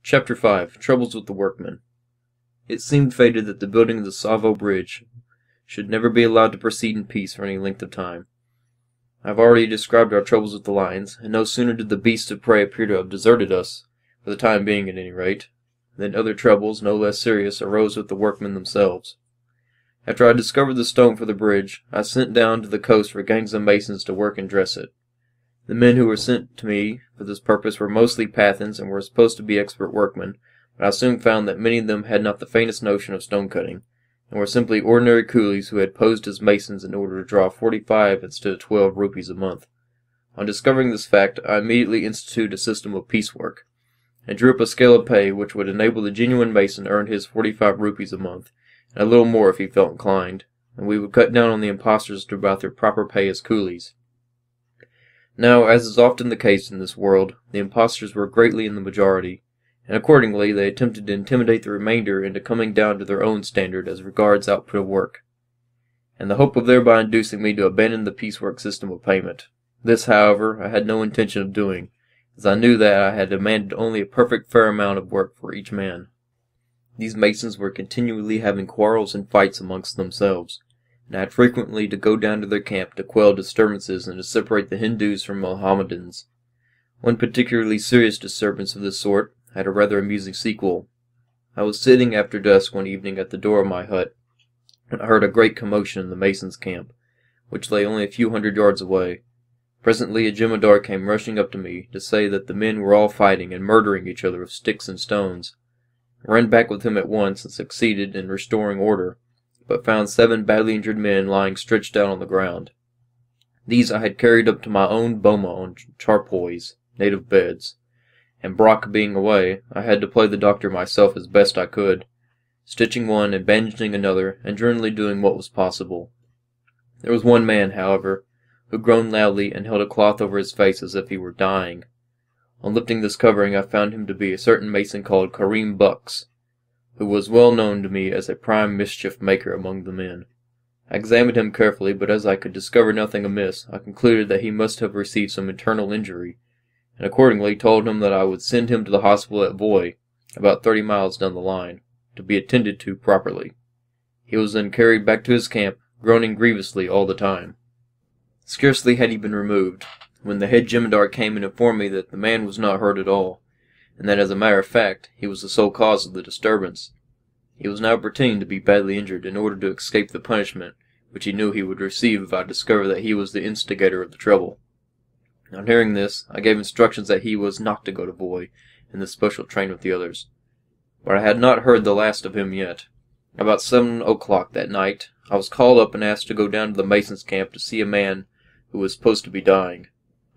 Chapter 5. Troubles with the Workmen. It seemed fated that the building of the Tsavo bridge should never be allowed to proceed in peace for any length of time. I have already described our troubles with the lions, and no sooner did the beasts of prey appear to have deserted us, for the time being at any rate, than other troubles, no less serious, arose with the workmen themselves. After I discovered the stone for the bridge, I sent down to the coast for gangs of masons to work and dress it. The men who were sent to me for this purpose were mostly Pathans and were supposed to be expert workmen, but I soon found that many of them had not the faintest notion of stone cutting, and were simply ordinary coolies who had posed as masons in order to draw 45 instead of 12 rupees a month. On discovering this fact, I immediately instituted a system of piecework, and drew up a scale of pay which would enable the genuine mason to earn his 45 rupees a month, and a little more if he felt inclined, and we would cut down on the impostors to about their proper pay as coolies. Now, as is often the case in this world, the impostors were greatly in the majority, and accordingly they attempted to intimidate the remainder into coming down to their own standard as regards output of work, in the hope of thereby inducing me to abandon the piecework system of payment. This, however, I had no intention of doing, as I knew that I had demanded only a perfect fair amount of work for each man. These masons were continually having quarrels and fights amongst themselves, and I had frequently to go down to their camp to quell disturbances and to separate the Hindus from Mohammedans. One particularly serious disturbance of this sort had a rather amusing sequel. I was sitting after dusk one evening at the door of my hut, and I heard a great commotion in the masons' camp, which lay only a few hundred yards away. Presently a jemadar came rushing up to me to say that the men were all fighting and murdering each other with sticks and stones. I ran back with him at once and succeeded in restoring order, but found 7 badly injured men lying stretched out on the ground. These I had carried up to my own boma on charpoys, native beds, and Brock being away, I had to play the doctor myself as best I could, stitching one and bandaging another, and generally doing what was possible. There was one man, however, who groaned loudly and held a cloth over his face as if he were dying. On lifting this covering I found him to be a certain mason called Kareem Bucks, who was well known to me as a prime mischief-maker among the men. I examined him carefully, but as I could discover nothing amiss, I concluded that he must have received some internal injury, and accordingly told him that I would send him to the hospital at Voi, about 30 miles down the line, to be attended to properly. He was then carried back to his camp, groaning grievously all the time. Scarcely had he been removed, when the head jemadar came and informed me that the man was not hurt at all, and that as a matter of fact he was the sole cause of the disturbance. He was now pretending to be badly injured in order to escape the punishment which he knew he would receive if I discovered that he was the instigator of the trouble. On hearing this, I gave instructions that he was not to go to Voi in the special train with the others. But I had not heard the last of him yet. About 7 o'clock that night, I was called up and asked to go down to the masons' camp to see a man who was supposed to be dying.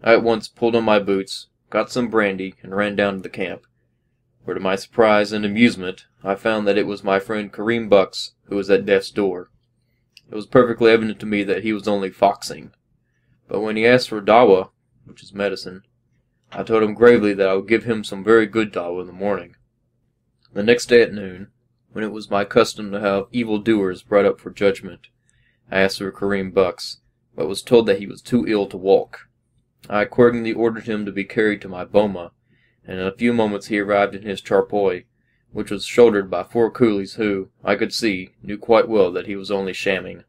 I at once pulled on my boots, got some brandy, and ran down to the camp, where to my surprise and amusement I found that it was my friend Kareem Bucks who was at death's door. It was perfectly evident to me that he was only foxing, but when he asked for dawa, which is medicine, I told him gravely that I would give him some very good dawa in the morning. The next day at noon, when it was my custom to have evil-doers brought up for judgment, I asked for Kareem Bucks, but was told that he was too ill to walk. I accordingly ordered him to be carried to my boma, and in a few moments he arrived in his charpoy, which was shouldered by 4 coolies who, I could see, knew quite well that he was only shamming.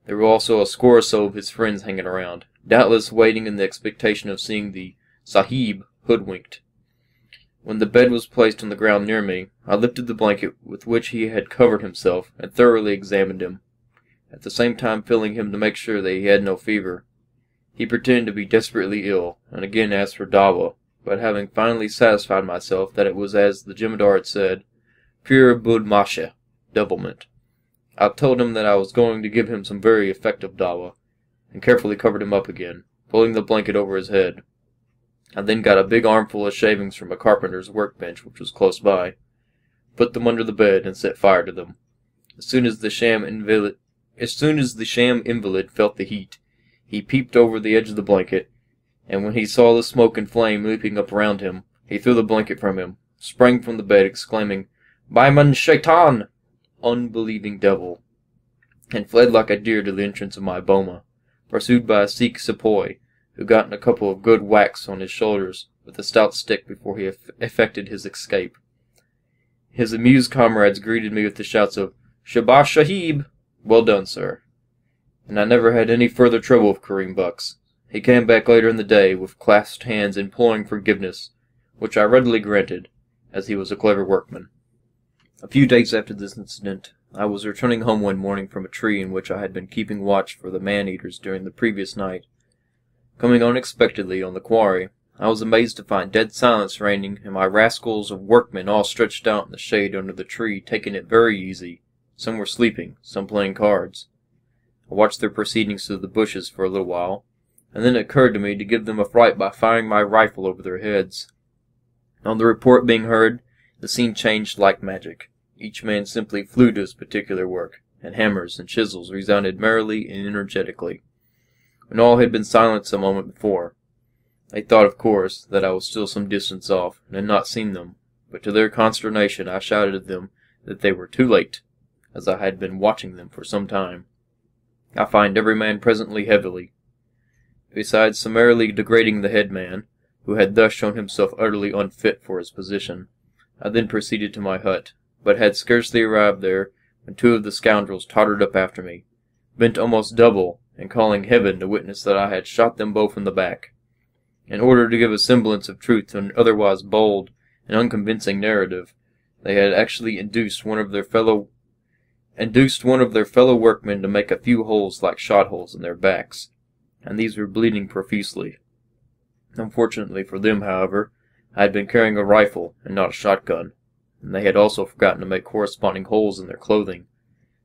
There were also a score or so of his friends hanging around, doubtless waiting in the expectation of seeing the sahib hoodwinked. When the bed was placed on the ground near me, I lifted the blanket with which he had covered himself and thoroughly examined him, at the same time feeling him to make sure that he had no fever. He pretended to be desperately ill, and again asked for dawa, but having finally satisfied myself that it was as the jemadar had said, pure budmasha, devilment, I told him that I was going to give him some very effective dawa, and carefully covered him up again, pulling the blanket over his head. I then got a big armful of shavings from a carpenter's workbench which was close by, put them under the bed, and set fire to them. As soon as the sham invalid felt the heat, he peeped over the edge of the blanket, and when he saw the smoke and flame leaping up around him, he threw the blanket from him, sprang from the bed, exclaiming, "Baiman shaitan!" unbelieving devil, and fled like a deer to the entrance of my boma, pursued by a Sikh sepoy, who got a couple of good whacks on his shoulders with a stout stick before he effected his escape. His amused comrades greeted me with the shouts of "Shabash Sahib!" "Well done, sir." And I never had any further trouble with Kareem Bucks. He came back later in the day with clasped hands imploring forgiveness, which I readily granted, as he was a clever workman. A few days after this incident, I was returning home one morning from a tree in which I had been keeping watch for the man-eaters during the previous night. Coming unexpectedly on the quarry, I was amazed to find dead silence reigning and my rascals of workmen all stretched out in the shade under the tree, taking it very easy. Some were sleeping, some playing cards. I watched their proceedings through the bushes for a little while, and then it occurred to me to give them a fright by firing my rifle over their heads. On the report being heard, the scene changed like magic. Each man simply flew to his particular work, and hammers and chisels resounded merrily and energetically. When all had been silenced a moment before, they thought, of course, that I was still some distance off, and had not seen them, but to their consternation I shouted at them that they were too late, as I had been watching them for some time. I fined every man presently heavily, besides summarily degrading the head man, who had thus shown himself utterly unfit for his position. I then proceeded to my hut, but had scarcely arrived there when two of the scoundrels tottered up after me, bent almost double, and calling heaven to witness that I had shot them both in the back. In order to give a semblance of truth to an otherwise bold and unconvincing narrative, they had actually induced one of their fellow workmen to make a few holes like shot holes in their backs, and these were bleeding profusely. Unfortunately for them, however, I had been carrying a rifle and not a shotgun, and they had also forgotten to make corresponding holes in their clothing,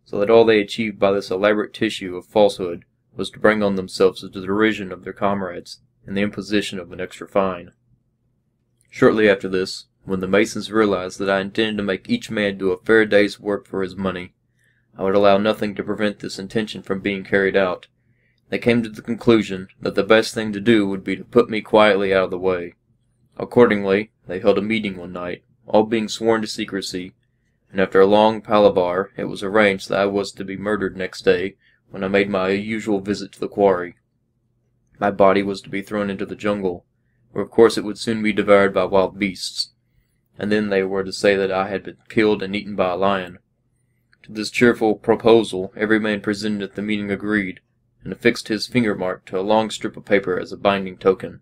so that all they achieved by this elaborate tissue of falsehood was to bring on themselves the derision of their comrades and the imposition of an extra fine. Shortly after this, when the masons realized that I intended to make each man do a fair day's work for his money, I would allow nothing to prevent this intention from being carried out. They came to the conclusion that the best thing to do would be to put me quietly out of the way. Accordingly, they held a meeting one night, all being sworn to secrecy, and after a long palaver, it was arranged that I was to be murdered next day when I made my usual visit to the quarry. My body was to be thrown into the jungle, where of course it would soon be devoured by wild beasts, and then they were to say that I had been killed and eaten by a lion. To this cheerful proposal every man present at the meeting agreed, and affixed his finger mark to a long strip of paper as a binding token.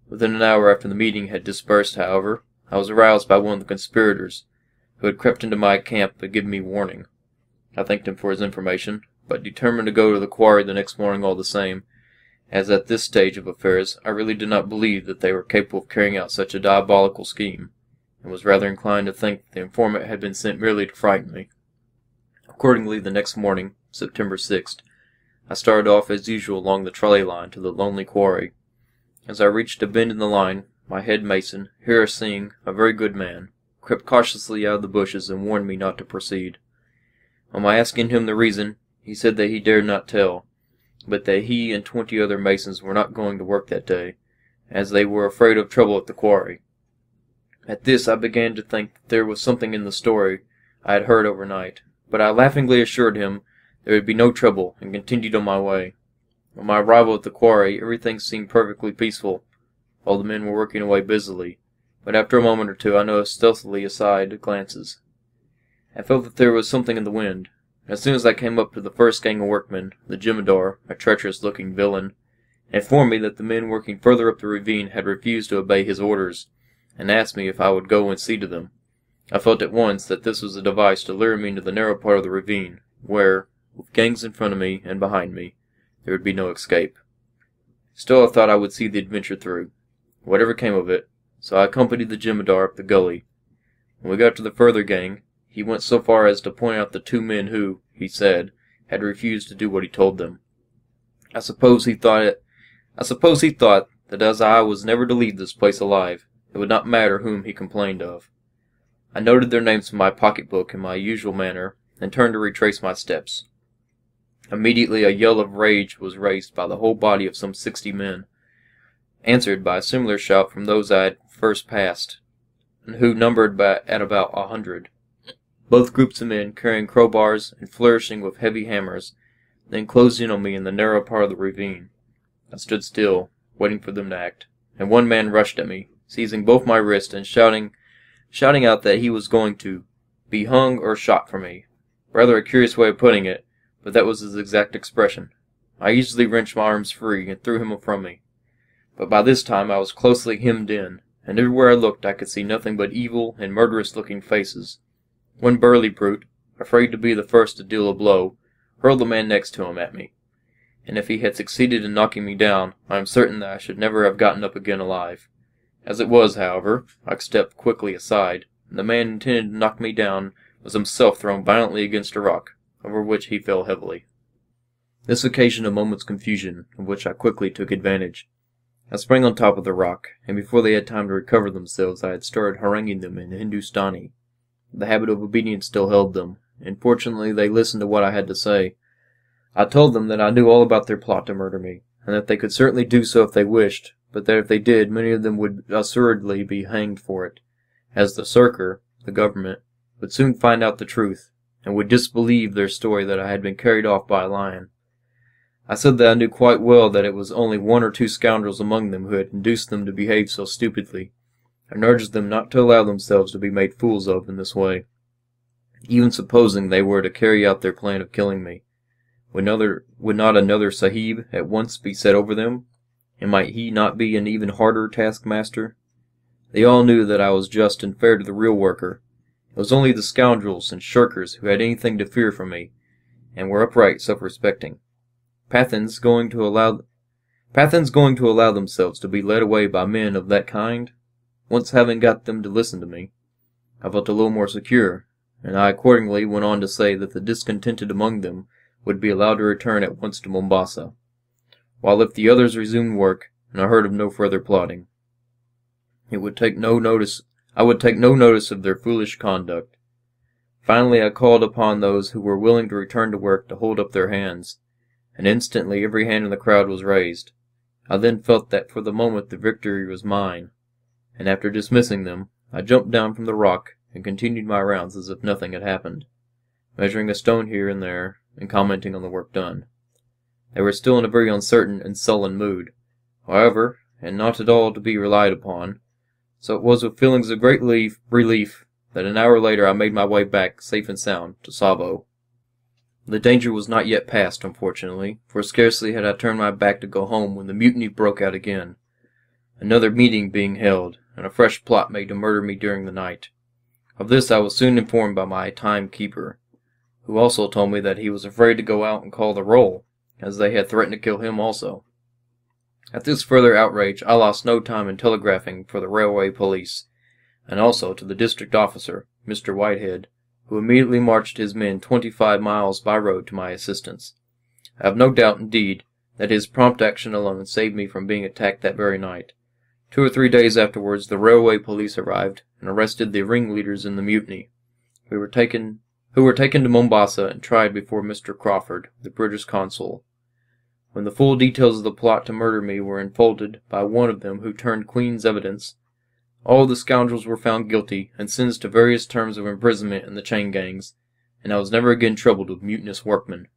Within an hour after the meeting had dispersed, however, I was aroused by one of the conspirators, who had crept into my camp to give me warning. I thanked him for his information, but determined to go to the quarry the next morning all the same, as at this stage of affairs I really did not believe that they were capable of carrying out such a diabolical scheme, and was rather inclined to think that the informant had been sent merely to frighten me. Accordingly, the next morning, September 6th, I started off as usual along the trolley line to the lonely quarry. As I reached a bend in the line, my head mason, here seeing a very good man, crept cautiously out of the bushes and warned me not to proceed. On my asking him the reason, he said that he dared not tell, but that he and 20 other masons were not going to work that day, as they were afraid of trouble at the quarry. At this I began to think that there was something in the story I had heard overnight, but I laughingly assured him there would be no trouble, and continued on my way. On my arrival at the quarry, everything seemed perfectly peaceful. All the men were working away busily, but after a moment or two I noticed stealthily aside glances. I felt that there was something in the wind. As soon as I came up to the first gang of workmen, the jemadar, a treacherous-looking villain, informed me that the men working further up the ravine had refused to obey his orders, and asked me if I would go and see to them. I felt at once that this was a device to lure me into the narrow part of the ravine, where, with gangs in front of me and behind me, there would be no escape. Still I thought I would see the adventure through, whatever came of it, so I accompanied the jemadar up the gully. When we got to the further gang, he went so far as to point out the 2 men who, he said, had refused to do what he told them. I suppose he thought that as I was never to leave this place alive, it would not matter whom he complained of. I noted their names in my pocketbook in my usual manner, and turned to retrace my steps. Immediately a yell of rage was raised by the whole body of some 60 men, answered by a similar shout from those I had first passed, and who numbered at about 100. Both groups of men, carrying crowbars and flourishing with heavy hammers, then closed in on me in the narrow part of the ravine. I stood still, waiting for them to act, and one man rushed at me, seizing both my wrists and shouting out that he was going to be hung or shot for me. Rather a curious way of putting it, but that was his exact expression. I easily wrenched my arms free and threw him from me. But by this time I was closely hemmed in, and everywhere I looked I could see nothing but evil and murderous-looking faces. One burly brute, afraid to be the first to deal a blow, hurled the man next to him at me, and if he had succeeded in knocking me down, I am certain that I should never have gotten up again alive. As it was, however, I stepped quickly aside, and the man intended to knock me down was himself thrown violently against a rock, over which he fell heavily. This occasioned a moment's confusion, of which I quickly took advantage. I sprang on top of the rock, and before they had time to recover themselves I had started haranguing them in Hindustani. The habit of obedience still held them, and fortunately they listened to what I had to say. I told them that I knew all about their plot to murder me, and that they could certainly do so if they wished, but that if they did, many of them would assuredly be hanged for it, as the Sirkar, the government, would soon find out the truth, and would disbelieve their story that I had been carried off by a lion. I said that I knew quite well that it was only one or two scoundrels among them who had induced them to behave so stupidly, and urged them not to allow themselves to be made fools of in this way. Even supposing they were to carry out their plan of killing me, would not another sahib at once be set over them, and might he not be an even harder taskmaster? They all knew that I was just and fair to the real worker. It was only the scoundrels and shirkers who had anything to fear from me, and were upright, self-respecting. Pathans going to allow themselves to be led away by men of that kind? Once having got them to listen to me, I felt a little more secure, and I accordingly went on to say that the discontented among them would be allowed to return at once to Mombasa, while if the others resumed work, and I heard of no further plotting, I would take no notice of their foolish conduct. Finally I called upon those who were willing to return to work to hold up their hands, and instantly every hand in the crowd was raised. I then felt that for the moment the victory was mine, and after dismissing them, I jumped down from the rock and continued my rounds as if nothing had happened, measuring a stone here and there, and commenting on the work done. They were still in a very uncertain and sullen mood, however, and not at all to be relied upon, so it was with feelings of great relief that an hour later I made my way back, safe and sound, to Tsavo. The danger was not yet past, unfortunately, for scarcely had I turned my back to go home when the mutiny broke out again, another meeting being held, and a fresh plot made to murder me during the night. Of this I was soon informed by my timekeeper, who also told me that he was afraid to go out and call the roll, as they had threatened to kill him also. At this further outrage I lost no time in telegraphing for the railway police, and also to the district officer, Mr. Whitehead, who immediately marched his men 25 miles by road to my assistance. I have no doubt, indeed, that his prompt action alone saved me from being attacked that very night. 2 or 3 days afterwards the railway police arrived and arrested the ringleaders in the mutiny, who were taken to Mombasa and tried before Mr. Crawford, the British consul. When the full details of the plot to murder me were unfolded by one of them who turned Queen's evidence, all the scoundrels were found guilty and sentenced to various terms of imprisonment in the chain gangs, and I was never again troubled with mutinous workmen.